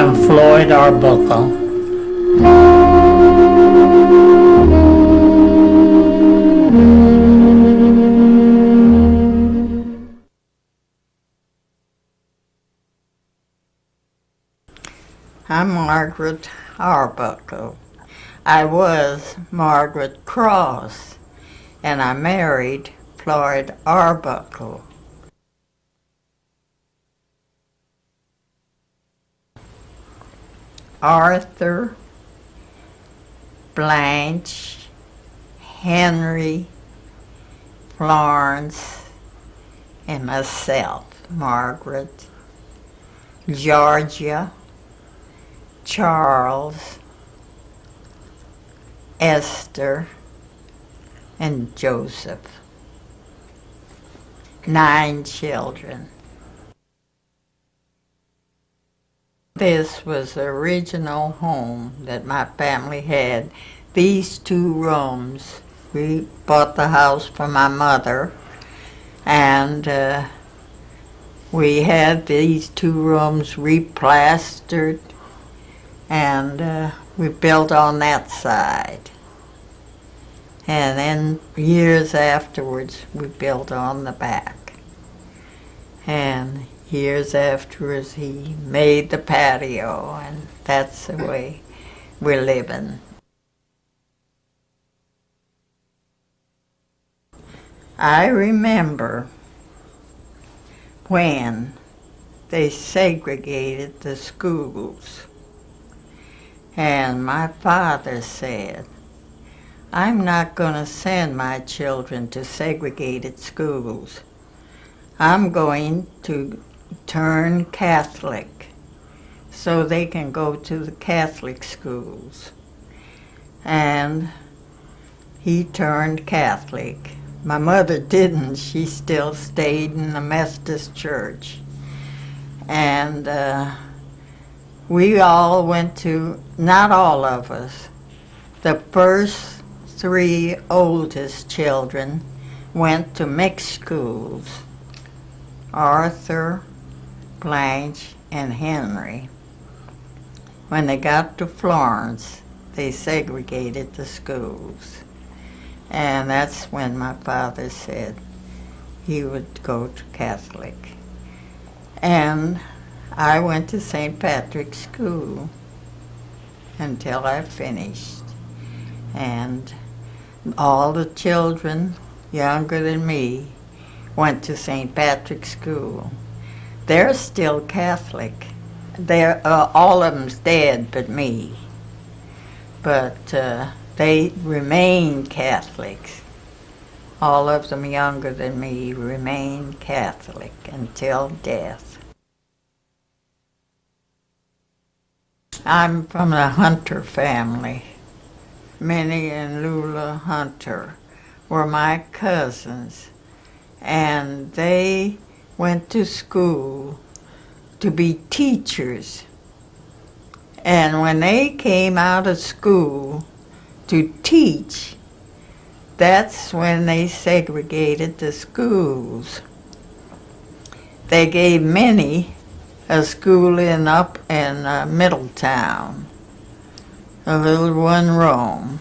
I'm Floyd Arbuckle. I'm Margaret Arbuckle. I was Margaret Cross, and I married Floyd Arbuckle. Arthur, Blanche, Henry, Florence, and myself, Margaret, Georgia, Charles, Esther, and Joseph. 9 children. This was the original home that my family had. These 2 rooms. We bought the house for my mother, and we had these 2 rooms replastered, and we built on that side. And then years afterwards, we built on the back. And years afterwards, he made the patio, and that's the way we're living. I remember when they segregated the schools, and my father said, "I'm not going to send my children to segregated schools. I'm going to turn Catholic so they can go to the Catholic schools." And he turned Catholic. My mother didn't. She still stayed in the Methodist church. And we all went to, not all of us, the first 3 oldest children went to mixed schools. Arthur, Blanche, and Henry. When they got to Florence, they segregated the schools. And that's when my father said he would go to Catholic. And I went to St. Patrick's School until I finished. And all the children younger than me went to St. Patrick's School. They're still Catholic. They're all of them's dead but me. But they remain Catholics. All of them younger than me remain Catholic until death. I'm from the Hunter family. Minnie and Lula Hunter were my cousins, and they went to school to be teachers. And when they came out of school to teach, that's when they segregated the schools. They gave Minnie a school up in Middletown, a little 1 room,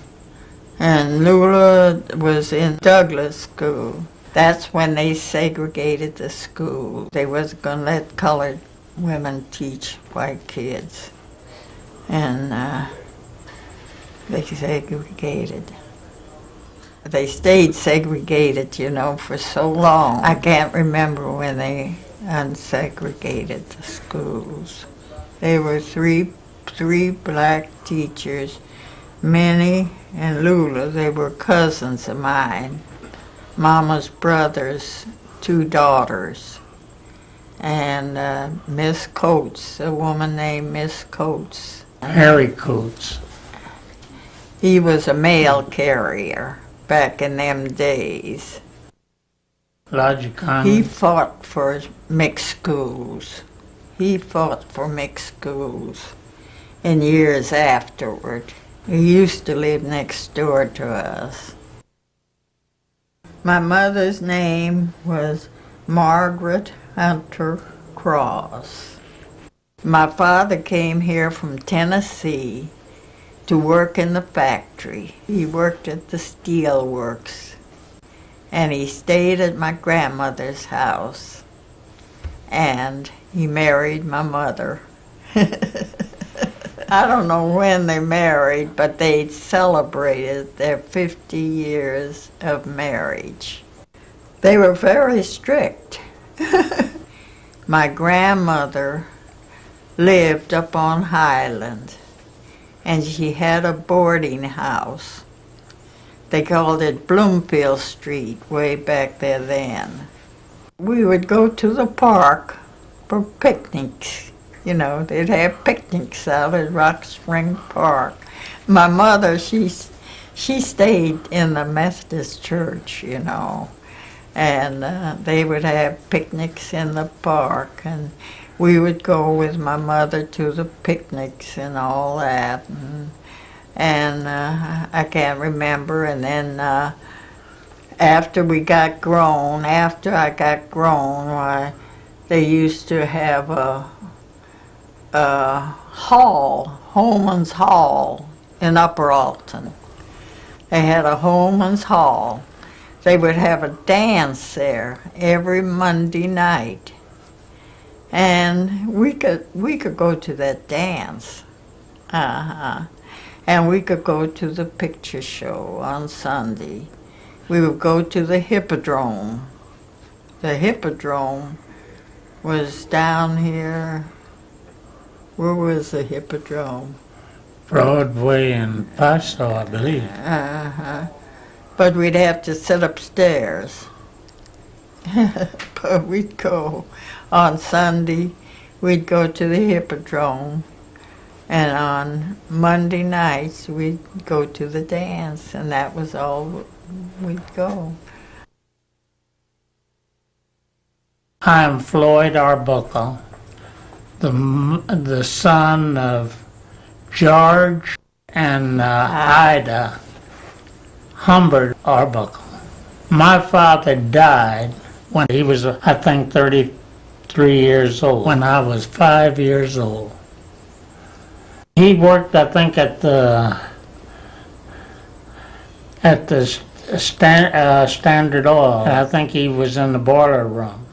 and Lula was in Douglas School. That's when they segregated the school. They wasn't going to let colored women teach white kids, and they segregated. They stayed segregated, you know, for so long. I can't remember when they unsegregated the schools. They were three black teachers, Minnie and Lula. They were cousins of mine, Mama's brothers, 2 daughters. And Miss Coates, a woman named Miss Coates. Harry Coates. He was a mail carrier back in them days. He fought for mixed schools. He fought for mixed schools in years afterward. He used to live next door to us. My mother's name was Margaret Hunter Cross. My father came here from Tennessee to work in the factory. He worked at the steel works, and he stayed at my grandmother's house, and he married my mother. I don't know when they married, but they celebrated their 50 years of marriage. They were very strict. My grandmother lived up on Highland, and she had a boarding house. They called it Bloomfield Street way back there then. We would go to the park for picnics. You know, they'd have picnics out at Rock Spring Park. My mother, she stayed in the Methodist church, you know, and they would have picnics in the park, and we would go with my mother to the picnics and all that, and I can't remember. And then after I got grown, why, they used to have a hall, Holman's Hall in Upper Alton. They had a Holman's Hall. They would have a dance there every Monday night. And we could go to that dance. And we could go to the picture show on Sunday. We would go to the Hippodrome. The Hippodrome was down here. Where was the Hippodrome? Broadway and Paso, I believe. But we'd have to sit upstairs. But we'd go on Sunday. We'd go to the Hippodrome. And on Monday nights, we'd go to the dance, and that was all we'd go. I'm Floyd Arbuckle, the son of George and Ida Humbert Arbuckle. My father died when he was, I think, 33 years old, when I was 5 years old. He worked, I think, at the Standard Oil. I think he was in the boiler room.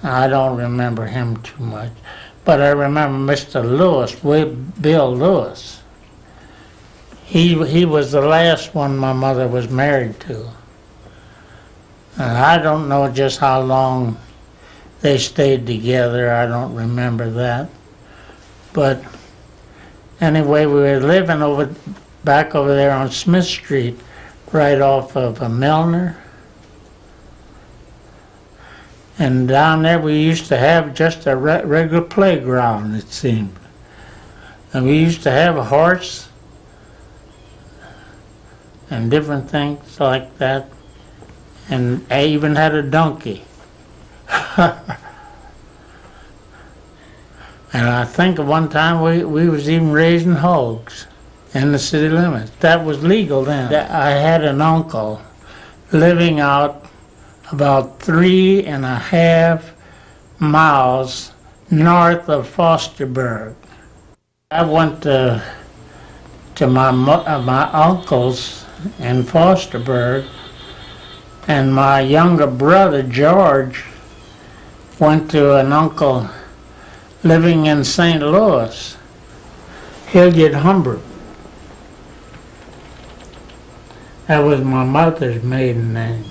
I don't remember him too much, but I remember Mr. Lewis, Bill Lewis. He was the last one my mother was married to. And I don't know just how long they stayed together. I don't remember that. But anyway, we were living back over there on Smith Street, right off of Milner. And down there we used to have just a regular playground, it seemed. And we used to have a horse and different things like that. And I even had a donkey. And I think at one time we was even raising hogs in the city limits. That was legal then. I had an uncle living out about 3.5 miles north of Fosterburg. I went to my uncle's in Fosterburg, and my younger brother George went to an uncle living in St. Louis, Hilliard Humbert. That was my mother's maiden name.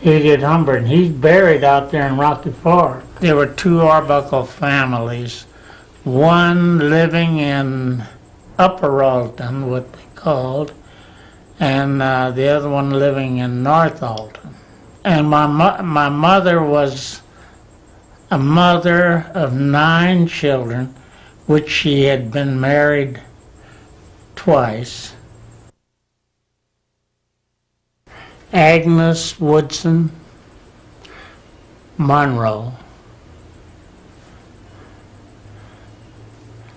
Hilliard Humbert, and he's buried out there in Rocky Fork. There were two Arbuckle families, one living in Upper Alton, what they called, and the other one living in North Alton. And my mother was a mother of 9 children, which she had been married twice. Agnes Woodson Monroe.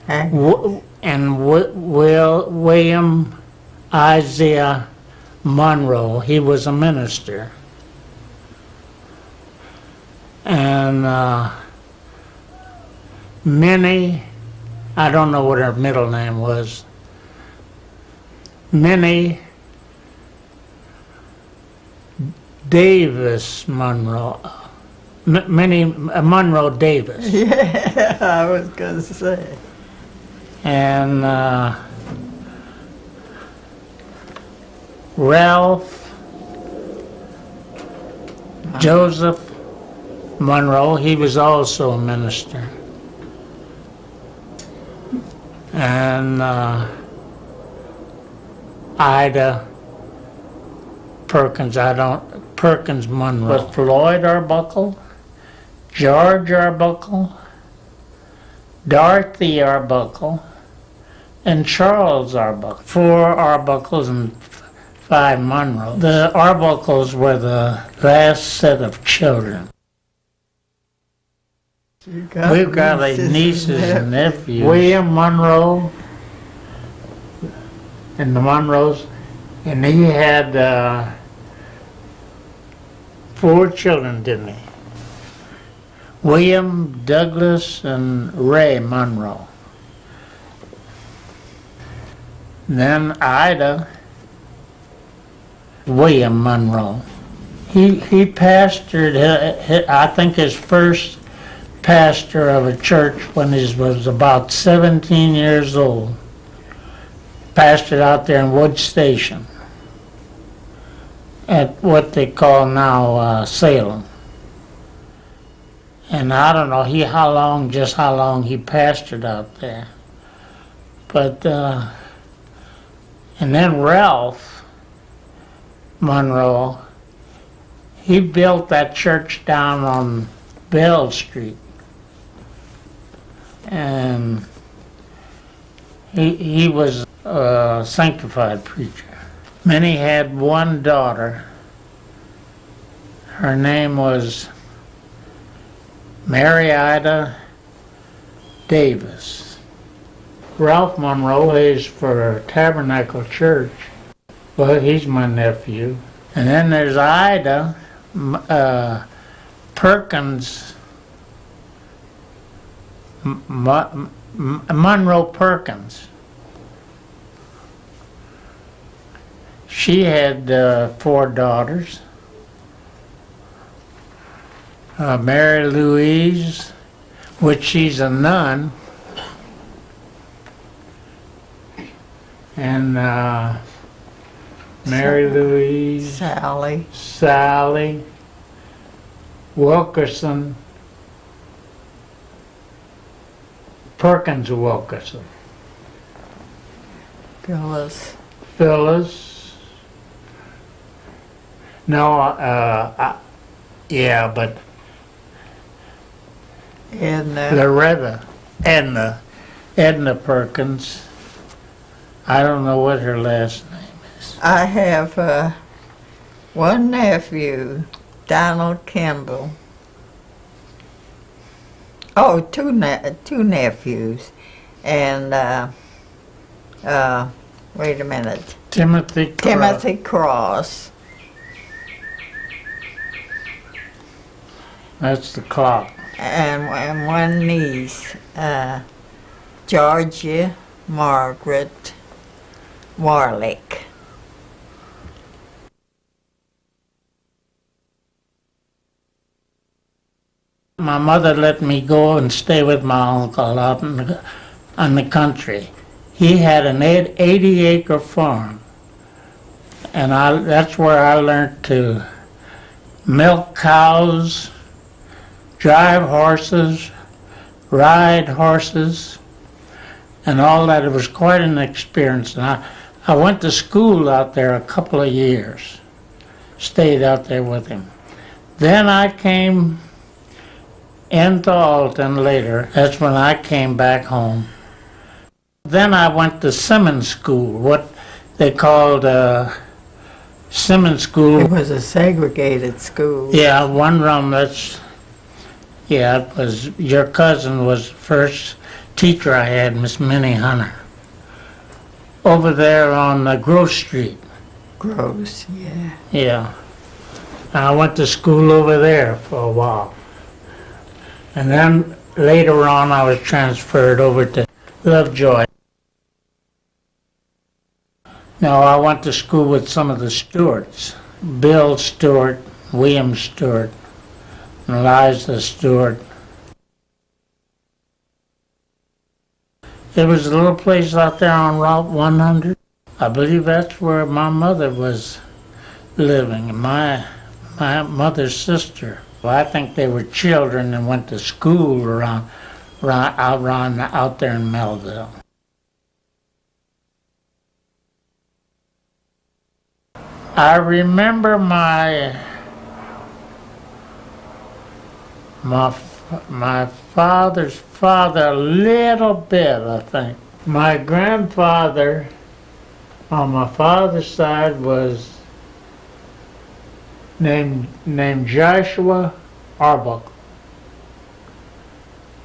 And William Isaiah Monroe. He was a minister. And Minnie, I don't know what her middle name was. Minnie Davis Monroe. Minnie Monroe Davis. Yeah, I was going to say. And Ralph Joseph Monroe, he was also a minister. And Ida Perkins, Perkins Monroe. With Floyd Arbuckle, George Arbuckle, Dorothy Arbuckle, and Charles Arbuckle. 4 Arbuckles and 5 Monroe. The Arbuckles were the last set of children. We've got nieces and nephews. William Monroe and the Monroes, and he had 4 children, didn't he? William, Douglas, and Ray Monroe. Then Ida, William Monroe. He pastored, I think his first pastor of a church when he was about 17 years old. Pastored out there in Wood Station at what they call now Salem. And I don't know how long he pastored out there. But and then Ralph Monroe, he built that church down on Bell Street. And he was a sanctified preacher. Minnie had 1 daughter. Her name was Mary Ida Davis. Ralph Monroe is for Tabernacle Church. Well, he's my nephew. And then there's Ida Perkins, Monroe Perkins. She had 4 daughters. Mary Louise, which she's a nun, and Mary Louise, Sally, Wilkerson, Perkins Wilkerson, Phyllis. No, yeah, but Loretta, Edna Perkins. I don't know what her last name is. I have 1 nephew, Donald Kimball. Oh, two nephews, and wait a minute. Timothy Cross. That's the clock. And 1 niece, Georgia Margaret Warlick. My mother let me go and stay with my uncle out in the country. He had an 80-acre farm, and that's where I learned to milk cows, drive horses, ride horses, and all that. It was quite an experience. And I went to school out there a couple of years, stayed out there with him. Then I came into Alton later. That's when I came back home. Then I went to Simmons School, what they called Simmons School. It was a segregated school. Yeah, one room. Yeah, it was. Your cousin was the first teacher I had, Miss Minnie Hunter. Over there on Grove Street. Gross, yeah. Yeah. I went to school over there for a while. And then later on I was transferred over to Lovejoy. Now I went to school with some of the Stewarts. Bill Stewart, William Stewart, and Eliza Stewart. There was a little place out there on Route 100. I believe that's where my mother was living, my mother's sister. Well, I think they were children and went to school out there in Melville. I remember my father's father a little bit, I think. My grandfather on my father's side was named Joshua Arbuckle.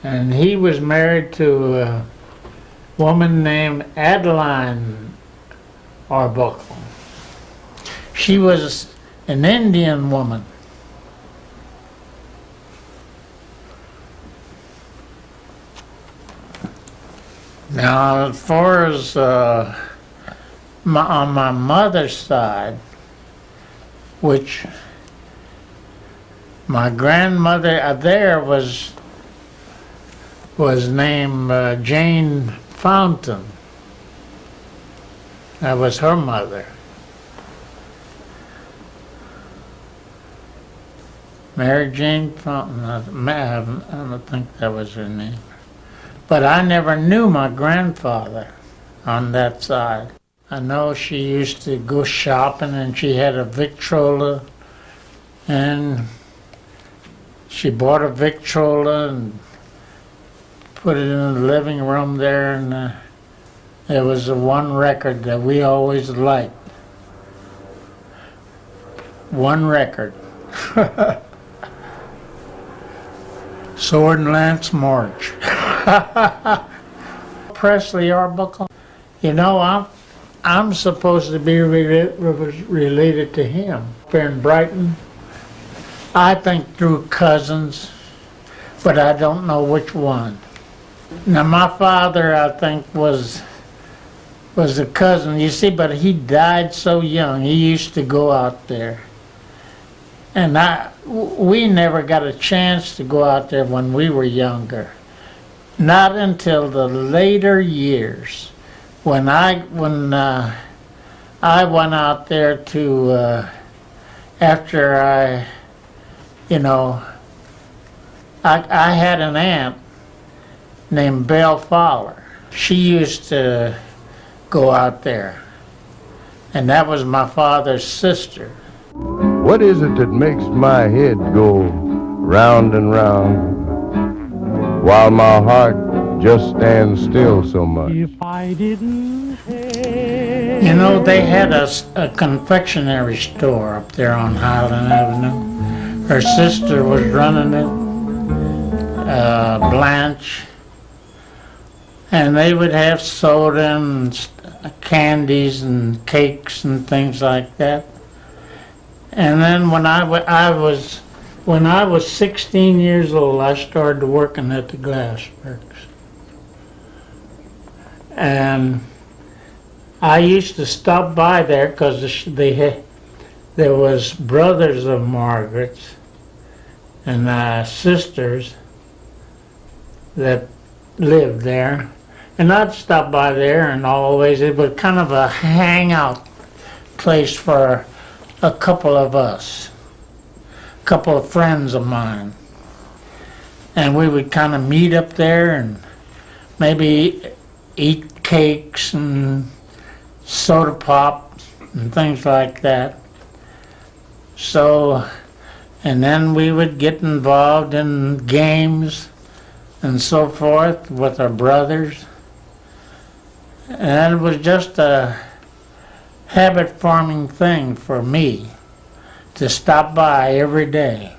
And he was married to a woman named Adeline Arbuckle. She was an Indian woman. Now, as far as on my mother's side, which my grandmother there was named Jane Fountain. That was her mother. Mary Jane Fountain. I don't think that was her name. But I never knew my grandfather on that side. I know she used to go shopping and she had a Victrola, and she bought a Victrola and put it in the living room there, and there was the one record that we always liked. One record. Sword and Lance March. Presley Arbuckle. You know, I'm supposed to be related to him. Up here in Brighton, I think through cousins, but I don't know which one. Now my father, I think, was a cousin, you see, but he died so young. He used to go out there. And we never got a chance to go out there when we were younger. Not until the later years, when I went out there to after I had an aunt named Belle Fowler. She used to go out there, and that was my father's sister. What is it that makes my head go round and round while my heart just stands still so much? If I didn't You know, they had a confectionery store up there on Highland Avenue. Her sister was running it, Blanche, and they would have soda and candies and cakes and things like that. And then when I was 16 years old, I started working at the glass works. And I used to stop by there because there was brothers of Margaret's and sisters that lived there. And I'd stop by there, and always it was kind of a hangout place for a couple of us, a couple of friends of mine. And we would kind of meet up there and maybe eat cakes and soda pop and things like that. So, and then we would get involved in games and so forth with our brothers. And it was just a habit-forming thing for me to stop by every day.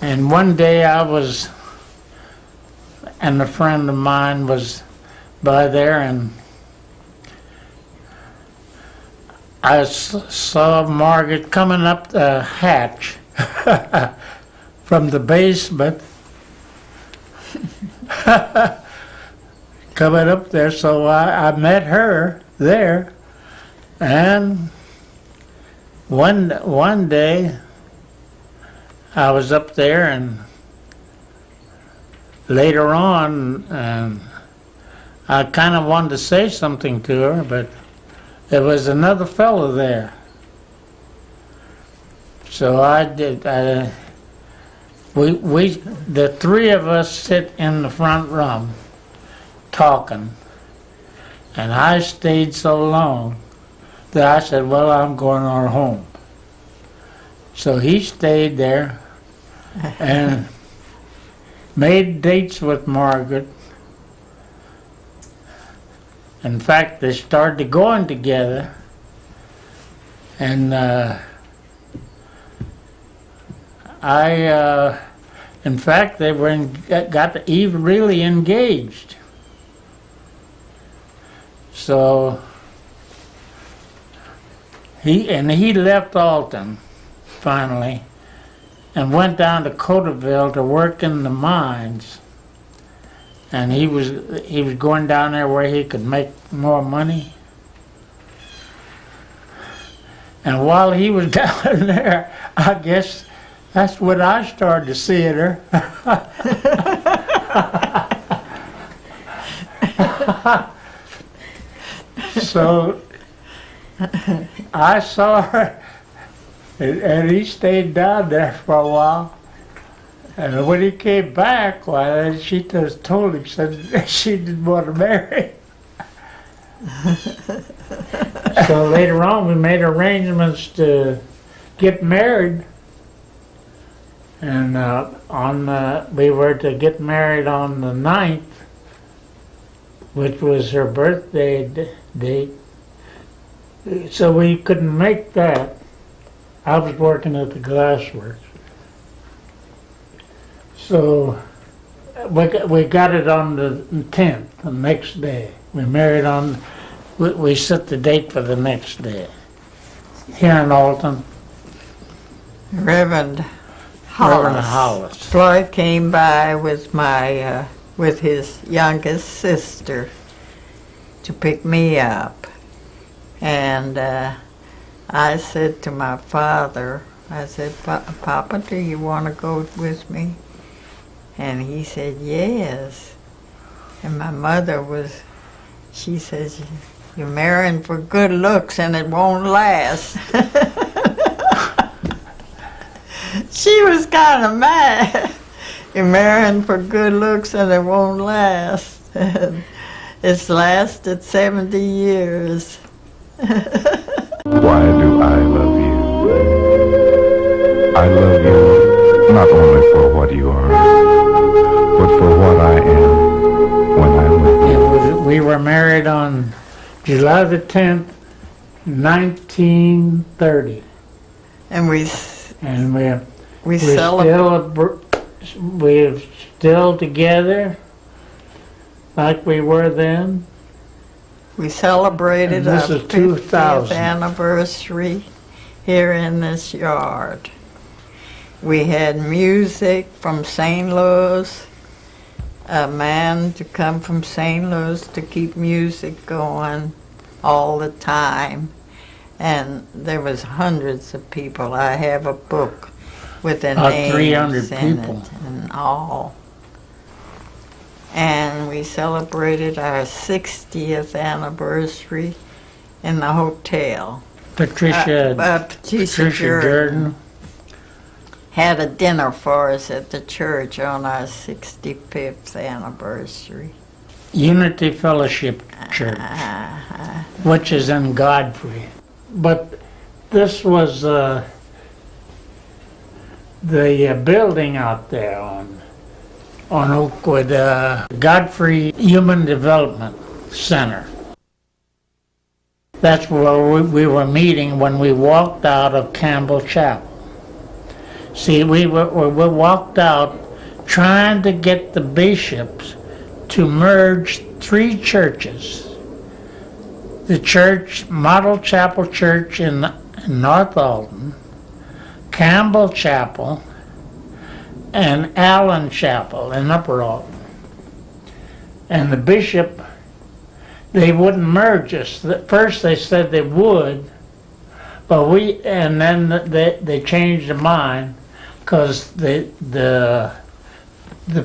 And one day and a friend of mine was by there, and I saw Margaret coming up the hatch from the basement coming up there. So I met her there, and one day I was up there, and later on I kind of wanted to say something to her, but there was another fellow there. So I did. The three of us sit in the front room talking, and I stayed so long that I said, well, I'm going on home. So he stayed there and made dates with Margaret. In fact, they started going together, and in fact, they got even really engaged. So he left Alton finally and went down to Coteville to work in the mines. And he was going down there where he could make more money. And while he was down there, I guess that's when I started seeing her. So I saw her, and he stayed down there for a while. And when he came back, well, she just told him, said she didn't want to marry. So later on, we made arrangements to get married. And we were to get married on the 9th, which was her birthday date. So we couldn't make that. I was working at the glassworks. So we got it on the 10th, the next day. We married on, we set the date for the next day. Here in Alton. Reverend Reverend Hollis. Floyd came by with with his youngest sister to pick me up. And I said to my father, I said, Papa, do you want to go with me? And he said, yes. And my mother she says, you're marrying for good looks and it won't last. She was kind of mad. You're marrying for good looks and it won't last. It's lasted 70 years. Why do I love you? I love you not only for what you are, but for what I am when I'm with you. We were married on July the 10th, 1930. And we're still together like we were then. We celebrated our This is 50th 2000. anniversary here in this yard. We had music from St. Louis, a man to come from St. Louis to keep music going all the time. And there was hundreds of people. I have a book with the names 300 in people. it and all. And we celebrated our 60th anniversary in the hotel. Patricia Jordan. Had a dinner for us at the church on our 65th anniversary. Unity Fellowship Church, which is in Godfrey. But this was the building out there on Oakwood, Godfrey Human Development Center. That's where we were meeting when we walked out of Campbell Chapel. See, we walked out trying to get the bishops to merge three churches. The church, Model Chapel Church in North Alton, Campbell Chapel, and Allen Chapel in Upper Alton. And the bishop, they wouldn't merge us. At first they said they would, but and then they changed their mind because the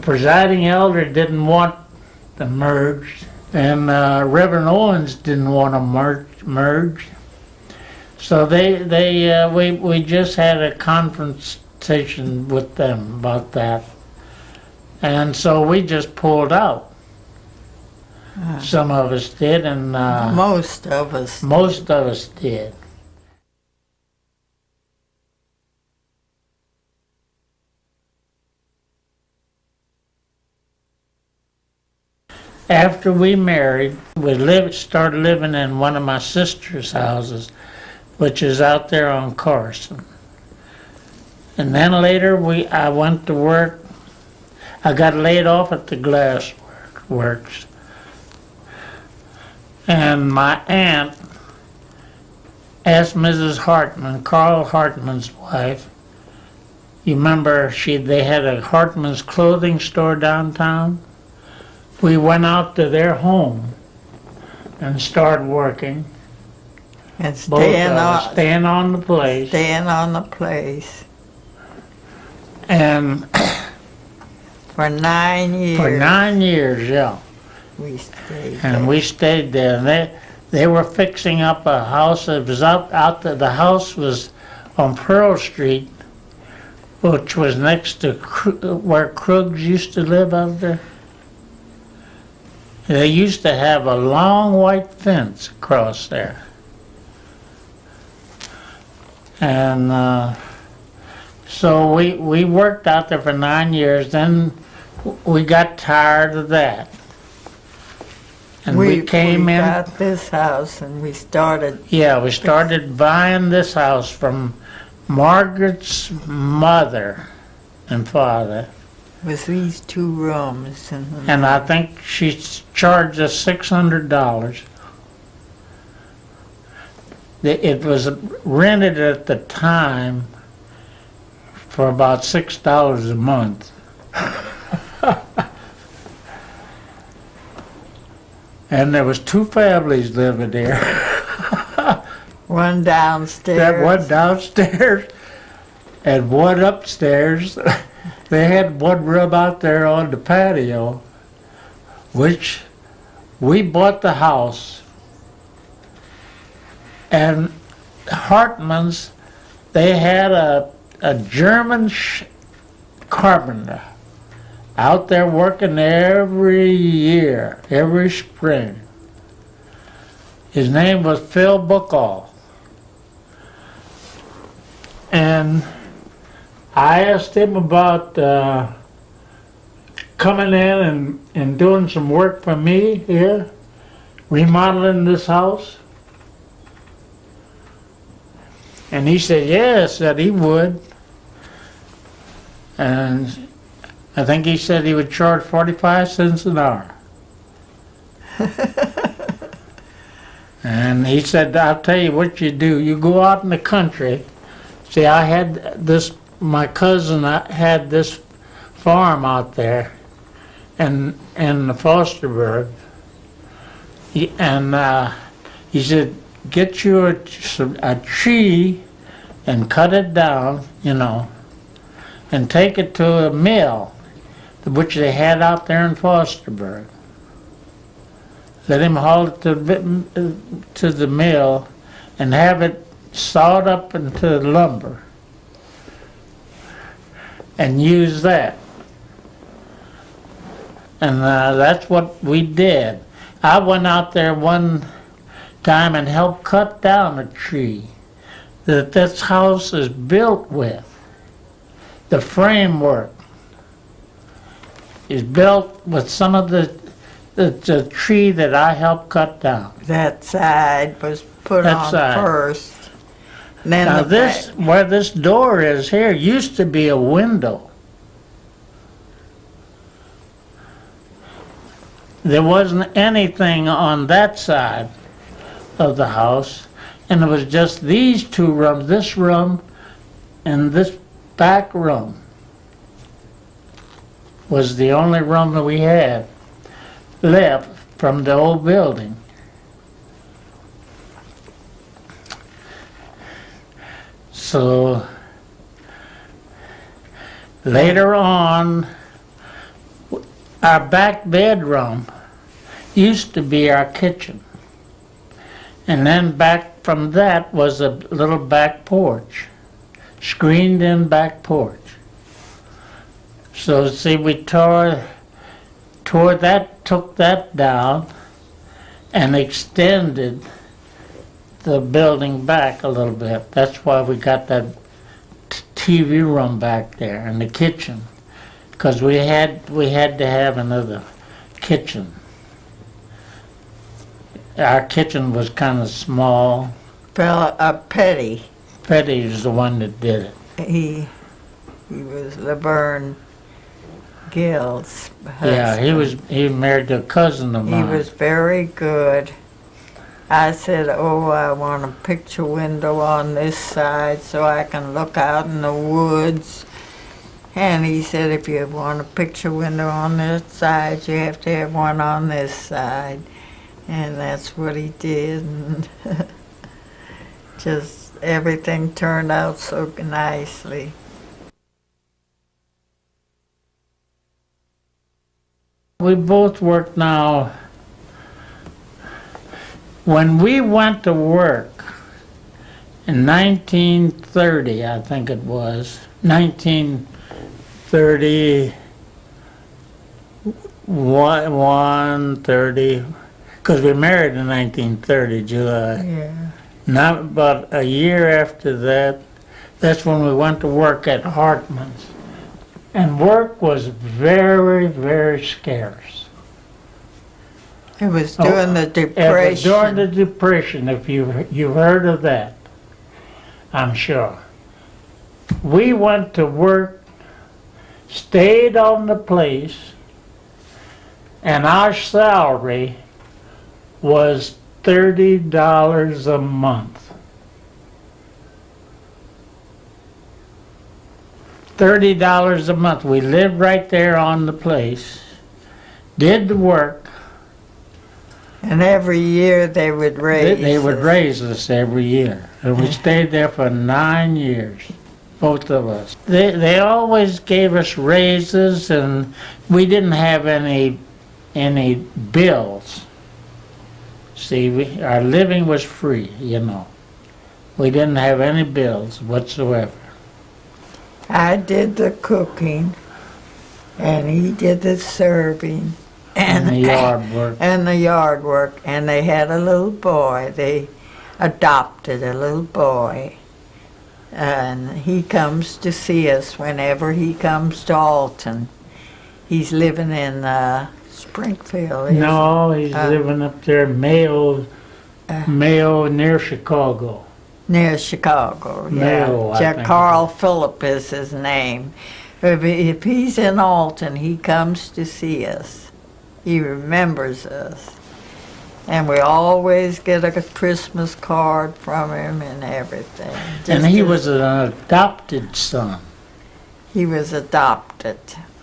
presiding elder didn't want them merged, and Reverend Owens didn't want them merged. So we just had a confrontation with them about that, and so we just pulled out. Some of us did, and most of us did. After we married, we started living in one of my sister's houses, which is out there on Carson. And then later I went to work. I got laid off at the glass works. And my aunt asked Mrs. Hartman, Carl Hartman's wife, you remember they had a Hartman's clothing store downtown? We went out to their home and started working. and staying on the place. Staying on the place And for 9 years. for 9 years, yeah. We stayed. And there. we stayed there. And they were fixing up a house that was out there. The house was on Pearl Street, which was next to where Krug's used to live out there. They used to have a long white fence across there. And so we worked out there for 9 years. Then we got tired of that. And we came in. We got this house and we started. Yeah, we started buying this house from Margaret's mother and father. With these 2 rooms. And I think she charged us $600. It was rented at the time for about $6 a month. And there was 2 families living there. One downstairs. That one downstairs and one upstairs. They had one room out there on the patio, which we bought the house. And Hartman's, they had a German carpenter out there working every year, every spring. His name was Phil Buckall. And I asked him about coming in and doing some work for me here, remodeling this house. And he said yes, that he would. And I think he said he would charge 45 cents an hour. And he said, I'll tell you what you do. You go out in the country. See, I had this, my cousin had this farm out there in the Fosterburg. And he said, get you a tree and cut it down, you know, and take it to a mill, which they had out there in Fosterburg. Let him haul it to the mill and have it sawed up into lumber and use that. And that's what we did. I went out there one time and helped cut down a tree that this house is built with. The framework is built with some of the tree that I helped cut down. That side was put on first. Then now this, where this door is here, used to be a window. There wasn't anything on that side of the house, and it was just these 2 rooms, this room and this back room. was the only room that we had left from the old building. So later on, our back bedroom used to be our kitchen. And then back from that was a little back porch, screened in back porch. So see, we took that down and extended the building back a little bit. That's why we got that TV room back there and the kitchen, because we had to have another kitchen. Our kitchen was kind of small. Petty. Petty is the one that did it. He was Laverne Gill's husband. Yeah, he married a cousin of mine. He was very good. I said, oh, I want a picture window on this side so I can look out in the woods. And he said, if you want a picture window on this side, you have to have one on this side. And that's what he did. And just everything turned out so nicely. We both work now. When we went to work in 1930, I think it was, 1931, 30, because we married in 1930, July. Yeah. Not about a year after that, that's when we went to work at Hartman's. And work was very, very scarce. It was during the It was Depression. during the Depression, if you've heard of that, I'm sure. We went to work, stayed on the place, and our salary was $30 a month. $30 a month. We lived right there on the place, did the work. And every year they would raise They would us. raise us every year. And we stayed there for 9 years, both of us. They always gave us raises, and we didn't have any bills. See, our living was free, you know. We didn't have any bills whatsoever. I did the cooking, and he did the serving. And the yard work. And the yard work. And they had a little boy. They adopted a little boy. And he comes to see us whenever he comes to Alton. He's living in Springfield. No, he's living up there, Mayo near Chicago. Near Chicago, yeah. Mayo, I think. Carl Phillip is his name. If he's in Alton, he comes to see us. He remembers us. And we always get a Christmas card from him and everything. And he was an adopted son. He was adopted.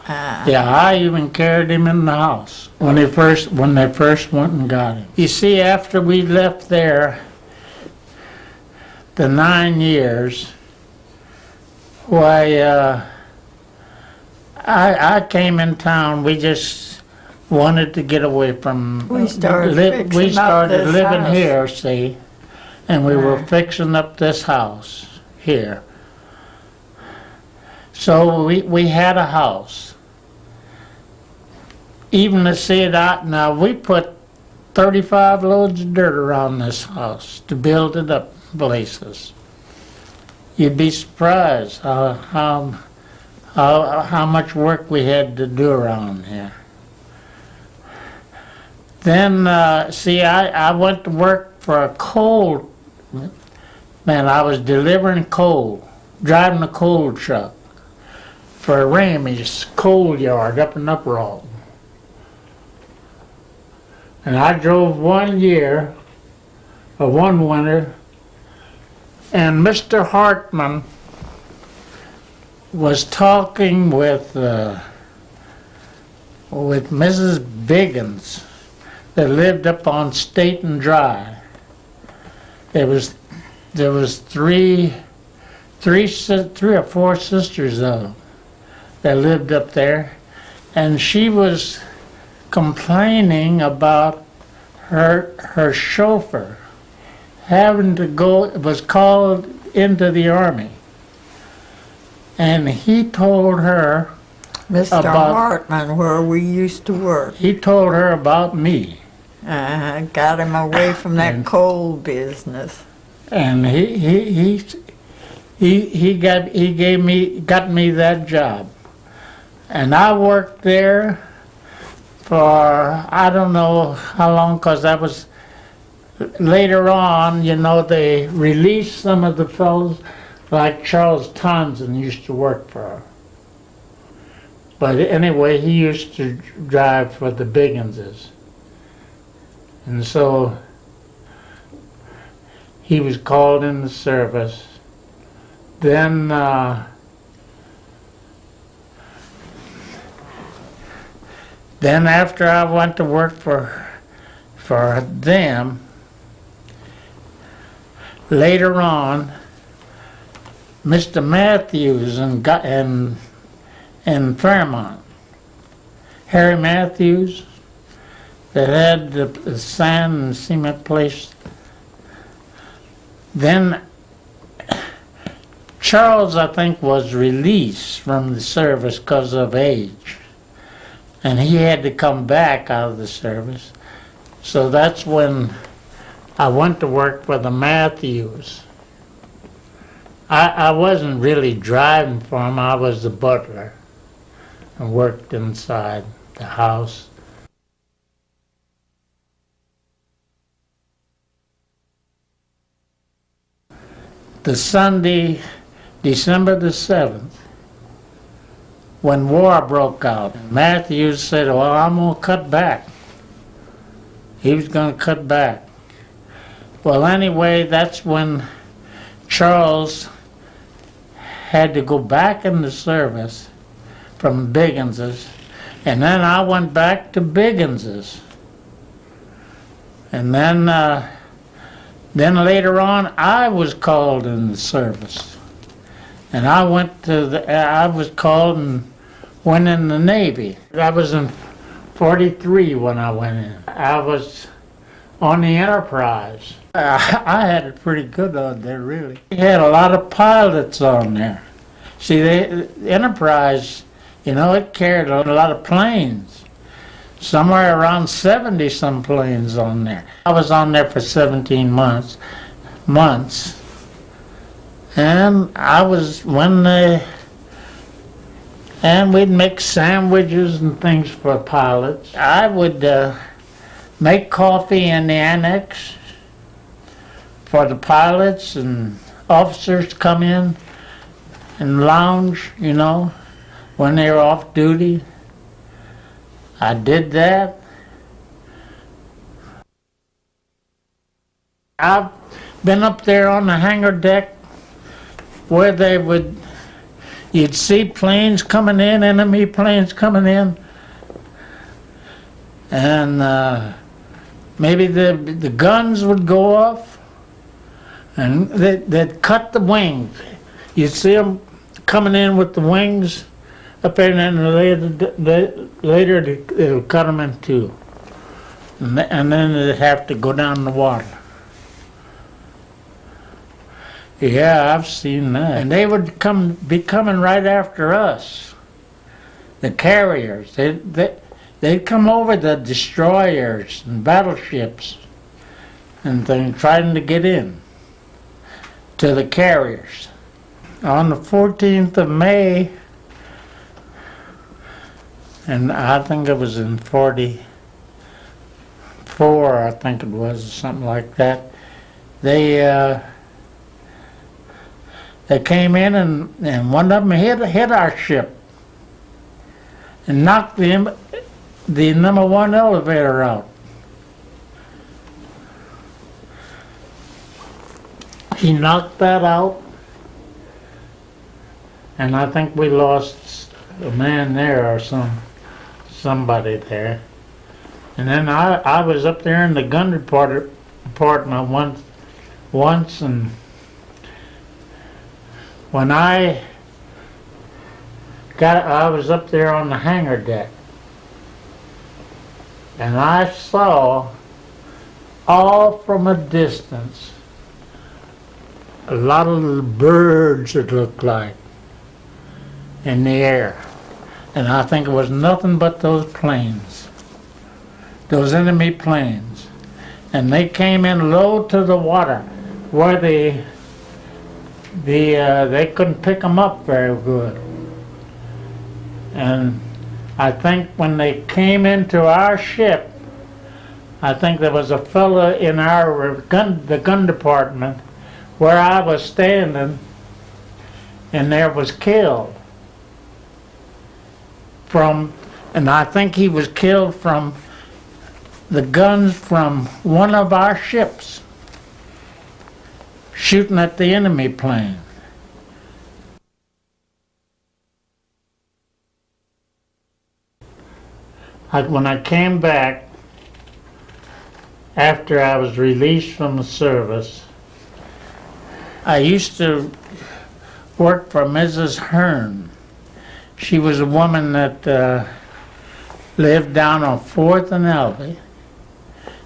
Yeah, I even carried him in the house when they first went and got him. You see, after we left there, the 9 years, why, I came in town. We just wanted to get away from. We started living house. here, see, and we were fixing up this house here. So we had a house. Even to see it out now, we put 35 loads of dirt around this house to build it up places. You'd be surprised how much work we had to do around here. Then, see, I went to work for a coal, man, I was delivering coal, driving a coal truck for a Ramey's coal yard up in Upper Alton. And I drove one winter, and Mr. Hartman was talking with with Mrs. Biggins that lived up on Staten Drive. There was three or four sisters of them that lived up there, and she was complaining about her chauffeur having to go, was called into the Army, and he told her Mr. about, Hartman, where we used to work. he told her about me, Got him away from that coal business. and he got me that job, and I worked there for I don't know how long, because that was later on. You know, they released some of the fellows, like Charles Townsend used to work for her. But anyway, he used to drive for the Bigginses. And so he was called in the service. Then after I went to work for them, later on, Mr. Matthews in Fairmont, Harry Matthews, that had the sand and cement place. Then Charles, I think, was released from the service because of age, and he had to come back out of the service. So that's when I went to work for the Matthews. I wasn't really driving for him. I was the butler and worked inside the house. The Sunday, December the 7th, when war broke out, Matthews said, well, I'm going to cut back. He was going to cut back. Well, anyway, that's when Charles had to go back in the service from Biggins's, and then I went back to Biggins's. And then later on, I was called in the service. And I was called and went in the Navy. I was in 43 when I went in. I was on the Enterprise. I had it pretty good on there, really. We had a lot of pilots on there. See, the Enterprise, you know, it carried a lot of planes. Somewhere around 70-some planes on there. I was on there for 17 months. And I was, and we'd make sandwiches and things for pilots. I would make coffee in the annex for the pilots, and officers come in and lounge, you know, when they were off duty. I did that. I've been up there on the hangar deck where you'd see planes coming in, enemy planes coming in, and maybe the guns would go off, and they'd cut the wings. You'd see them coming in with the wings up there, and then later they'll cut them in two. And then they'd have to go down the water. Yeah, I've seen that. And they would be coming right after us, the carriers. They'd come over the destroyers and battleships and things, trying to get in to the carriers. On the 14th of May, and I think it was in 44, I think it was, or something like that, they came in and one of them hit our ship and knocked the number 1 elevator out. He knocked that out, and I think we lost a man there or some somebody there. And then I was up there in the gun department once, and when I was up there on the hangar deck, and I saw all from a distance a lot of little birds, it looked like, in the air. And I think it was nothing but those planes, those enemy planes. And they came in low to the water where they couldn't pick them up very good. And I think when they came into our ship, I think there was a fellow in the gun department where I was standing, and there was killed and I think he was killed from the guns from one of our ships shooting at the enemy plane. When I came back after I was released from the service, I used to work for Mrs. Hearn. She was a woman that lived down on 4th and Elby.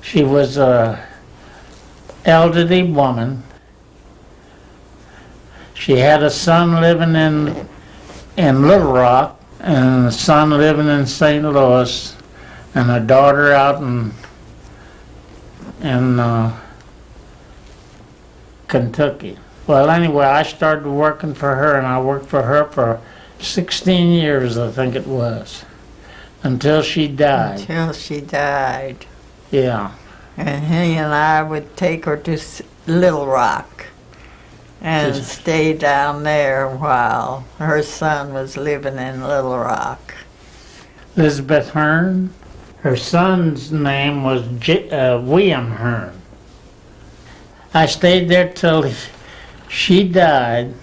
She was a elderly woman. She had a son living in Little Rock, and a son living in St. Louis, and a daughter out in Kentucky. Well, anyway, I started working for her, and I worked for her for 16 years, I think it was, until she died. Until she died. Yeah. And he and I would take her to Little Rock and stay down there while her son was living in Little Rock. Elizabeth Hearn. Her son's name was William Hearn. I stayed there till she died,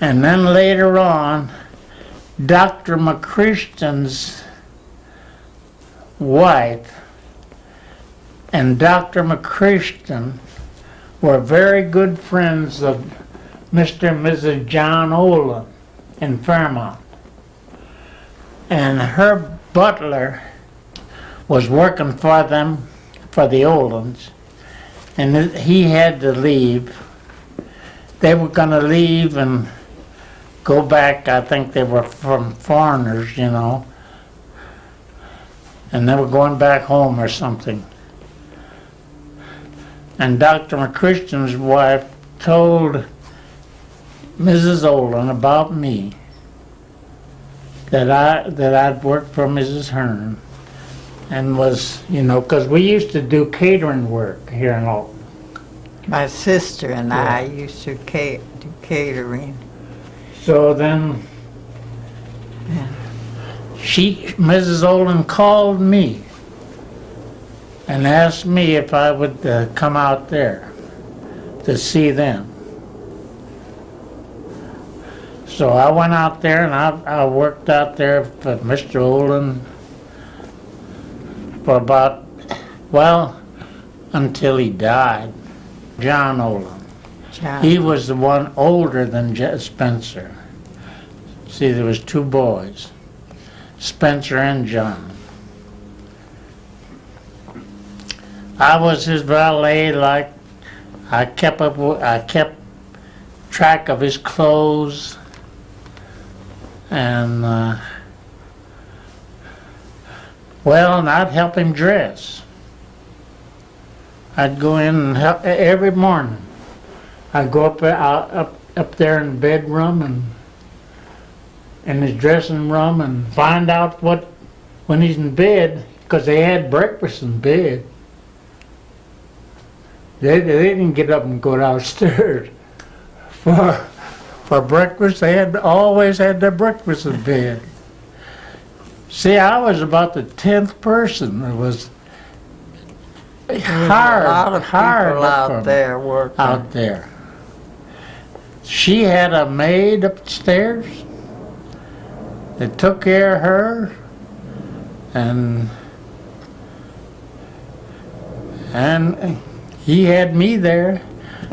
and then later on, Dr. McChristian's wife and Dr. McChristian were very good friends of Mr. and Mrs. John Olin in Fairmont. And her butler was working for them, for the Olins, and he had to leave. They were going to leave and go back. I think they were from foreigners, you know, and they were going back home or something. And Dr. McChristian's wife told Mrs. Olin about me, that I'd worked for Mrs. Hearn, and was, you know, because we used to do catering work here in Alton. My sister and I used to do catering. So then Mrs. Olin called me and asked me if I would come out there to see them. So I went out there, and I worked out there for Mr. Olin for about, well, until he died. John Olin. John. He was the one older than Spencer. See, there was two boys, Spencer and John. I was his valet. Like, I kept track of his clothes, and well, and I'd help him dress. I'd go in and help every morning. I'd go up there in the bedroom and in his dressing room and find out when he's in bed, because they had breakfast in bed. They didn't get up and go downstairs for breakfast. They always had their breakfast in bed. See, I was about the 10th person that was hired. A lot of people out there working. Out there. She had a maid upstairs that took care of her and he had me there.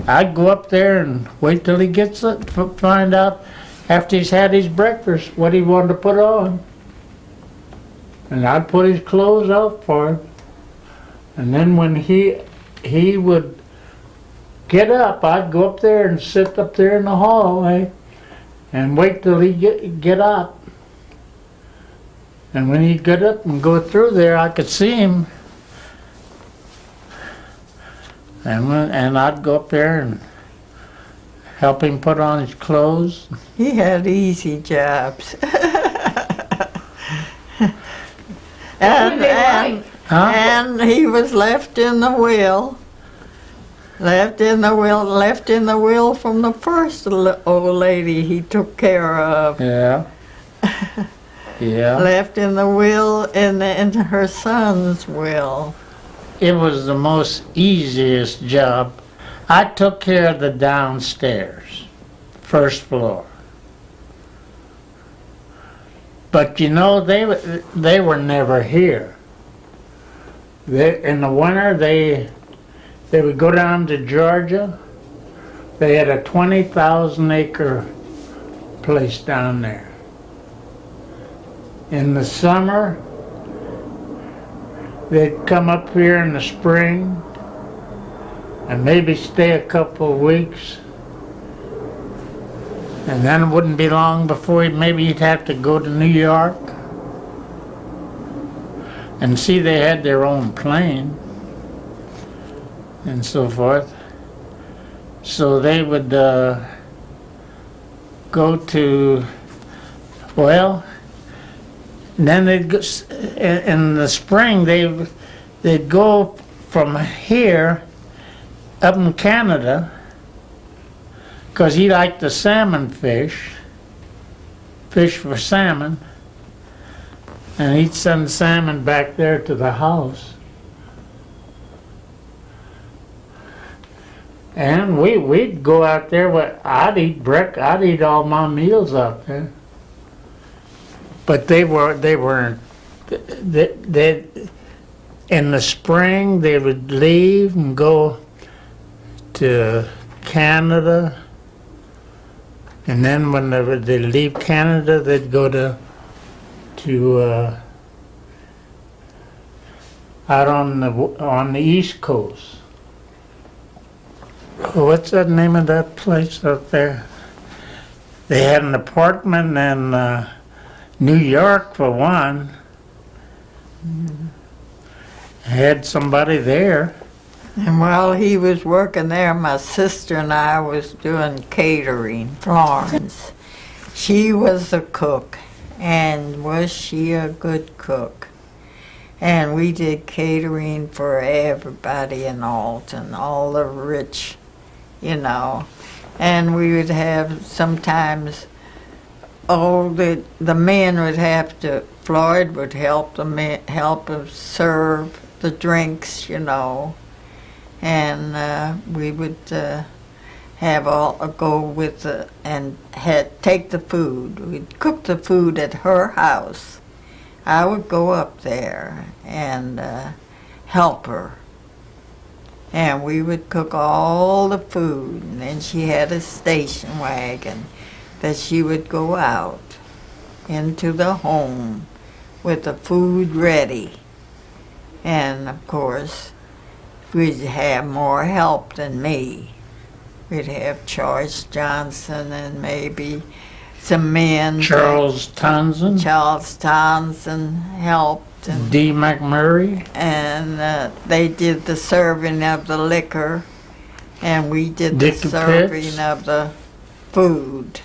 I'd go up there and wait till he gets up, find out after he's had his breakfast what he wanted to put on. And I'd put his clothes out for him. And then when he would get up, I'd go up there and sit up there in the hallway and wait till he get up. And when he'd get up and go through there, I could see him. And I'd go up there and help him put on his clothes. He had easy jobs. And he was left in the will. Left in the will from the first old lady he took care of. Yeah. Yeah. Left in the will, in her son's will. It was the most easiest job. I took care of the downstairs, first floor. But you know, they were never here. In the winter, they would go down to Georgia. They had a 20,000-acre place down there. In the summer, they'd come up here in the spring and maybe stay a couple of weeks. And then it wouldn't be long before maybe he'd have to go to New York. And see, they had their own plane and so forth. So they would go to, well, then they'd go, in the spring they'd go from here up in Canada, because he liked the salmon fish for salmon, and he'd send salmon back there to the house. And we'd go out there. I'd eat all my meals out there. But they in the spring they would leave and go to Canada, and then when they leave Canada, they'd go to out on the East Coast. What's that name of that place out there? They had an apartment in New York for one. Had somebody there. And while he was working there, my sister and I was doing catering. Florence. She was the cook, and was she a good cook? And we did catering for everybody in Alton, all the rich, you know. And we would have sometimes, the men would have to, Floyd would help us serve the drinks, you know. And we would go with and take the food. We'd cook the food at her house. I would go up there and help her. And we would cook all the food. And then she had a station wagon that she would go out into the home with the food ready. And of course, we'd have more help than me. We'd have Charles Johnson and maybe some men. Charles Townsend helped. And D. McMurray. And they did the serving of the liquor, and we did the serving of the food.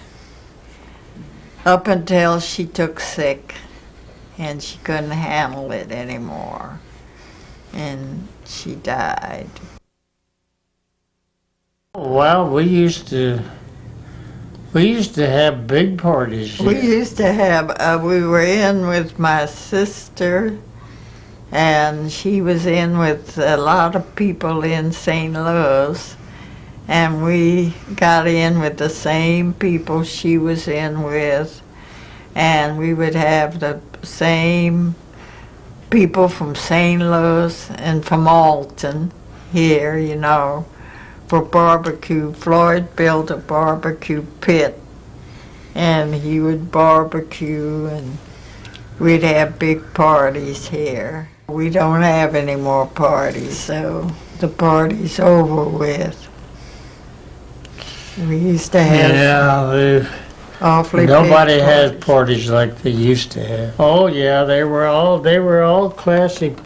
Up until she took sick, and she couldn't handle it anymore. And she died. Well, we used to have big parties here. We used to have, we were in with my sister, and she was in with a lot of people in St. Louis, and we got in with the same people she was in with, and we would have the same people from St. Louis and from Alton here, you know, for barbecue. Floyd built a barbecue pit, and he would barbecue, and we'd have big parties here. We don't have any more parties, so the party's over with. We used to have awfully nobody big has parties. parties like they used to have. Oh yeah, they were all classic.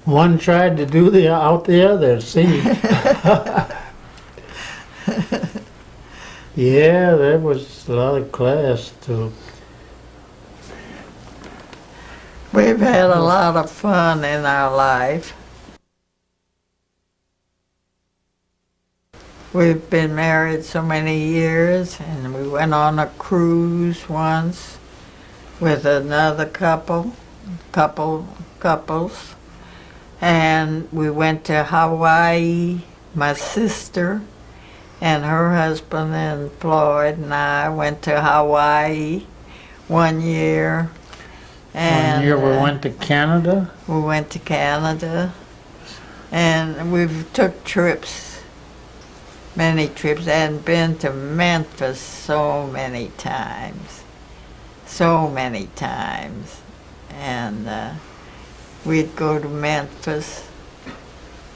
One tried to do out the other. See. Yeah, there was a lot of class too. We've had a lot of fun in our life. We've been married so many years, and we went on a cruise once with another couples, and we went to Hawaii. My sister and her husband and Floyd and I went to Hawaii one year. And One year we went to Canada. We went to Canada, and we've took trips, many trips, and been to Memphis so many times, and we'd go to Memphis,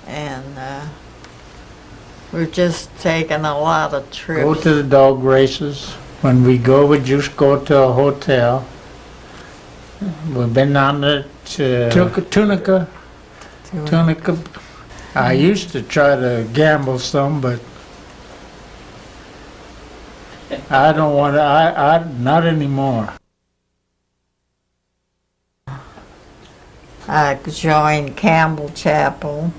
and we've just taken a lot of trips. Go to the dog races. When we go, we just go to a hotel. We've been down to Tunica. I used to try to gamble some, but I don't want to. I not anymore. I joined Campbell Chapel,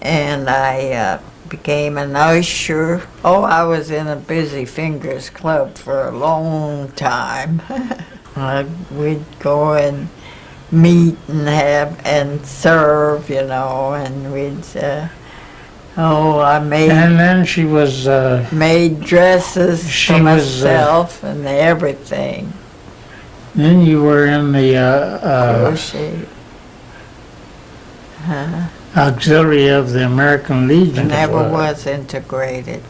and I became an usher. Oh, I was in a Busy Fingers Club for a long time. We'd go and meet and have and serve, you know, and we'd I made And then she was. made dresses She for was, myself and everything. Then you were in the Crochet. auxiliary of the American Legion. Never was integrated.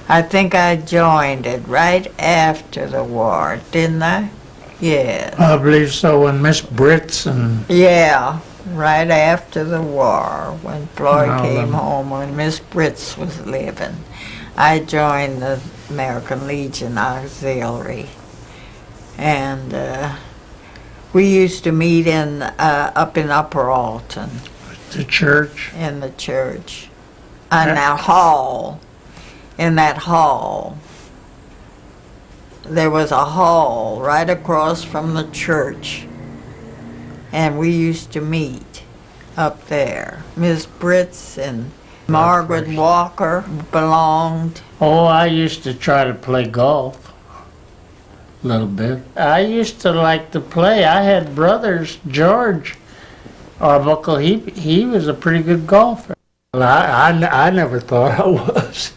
I think I joined it right after the war, didn't I? Yeah. I believe so. When Miss Brits and Yeah, right after the war, when Floyd No, came then- home, when Miss Brits was living, I joined the American Legion Auxiliary, and we used to meet in up in Upper Alton the church. in the church, in that hall. In that hall, there was a hall right across from the church, and we used to meet up there. Miss Brits and Margaret Walker belonged. Oh, I used to try to play golf a little bit. I used to like to play. I had brothers, George Arbuckle. He was a pretty good golfer. Well, I never thought I was.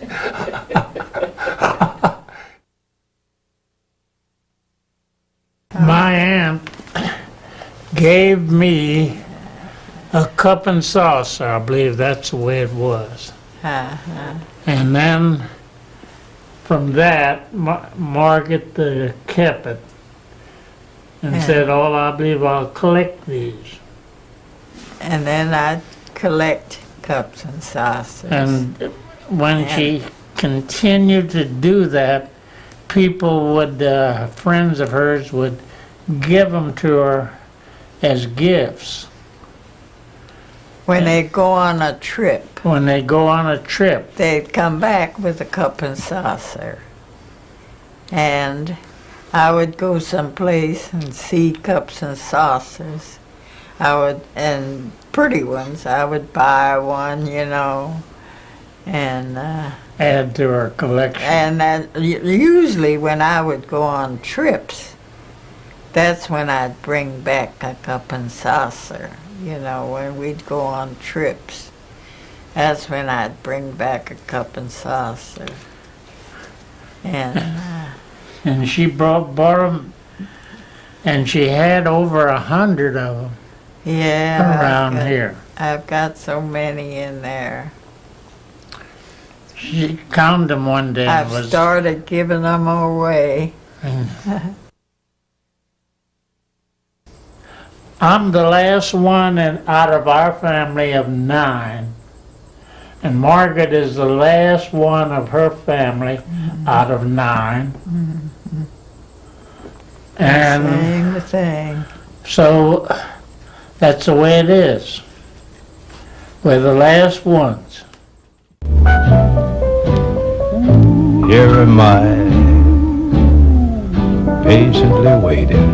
My aunt gave me a cup and saucer. I believe that's the way it was. And then from that, Margaret kept it and said, "Oh, I believe I'll collect these." And then I'd collect cups and saucers. And when she continued to do that, people would, friends of hers would give them to her as gifts. When they go on a trip, When they go on a trip, they'd come back with a cup and saucer. And I would go someplace and see cups and saucers. And pretty ones, I would buy one, you know, and add to her collection. and then usually when I would go on trips, that's when I'd bring back a cup and saucer, you know, when we'd go on trips. That's when I'd bring back a cup and saucer. And And she brought And she had over 100 of them Yeah. around here. I've got so many in there. She counted them one day. And I've started giving them away. I'm the last one out of our family of 9. And Margaret is the last one of her family out of 9. And Same thing. so that's the way it is. We're the last ones. Here am I, patiently waiting,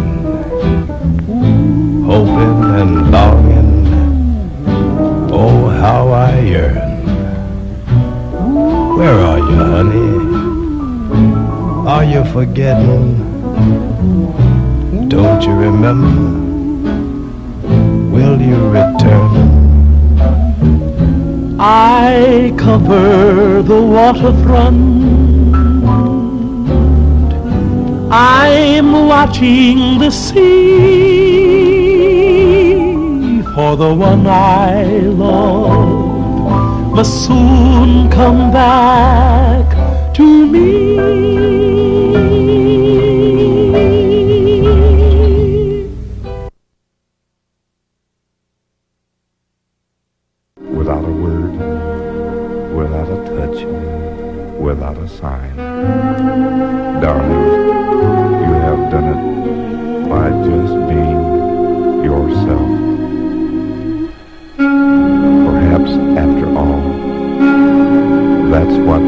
hoping and longing, oh how I yearn. Where are you, honey? Are you forgetting? Don't you remember? Will you return? I cover the waterfront. I'm watching the sea, for the one I love must soon come back to me. Without a word, without a touch, without a sign. Darling, you have done it by just being yourself. Perhaps after all, that's what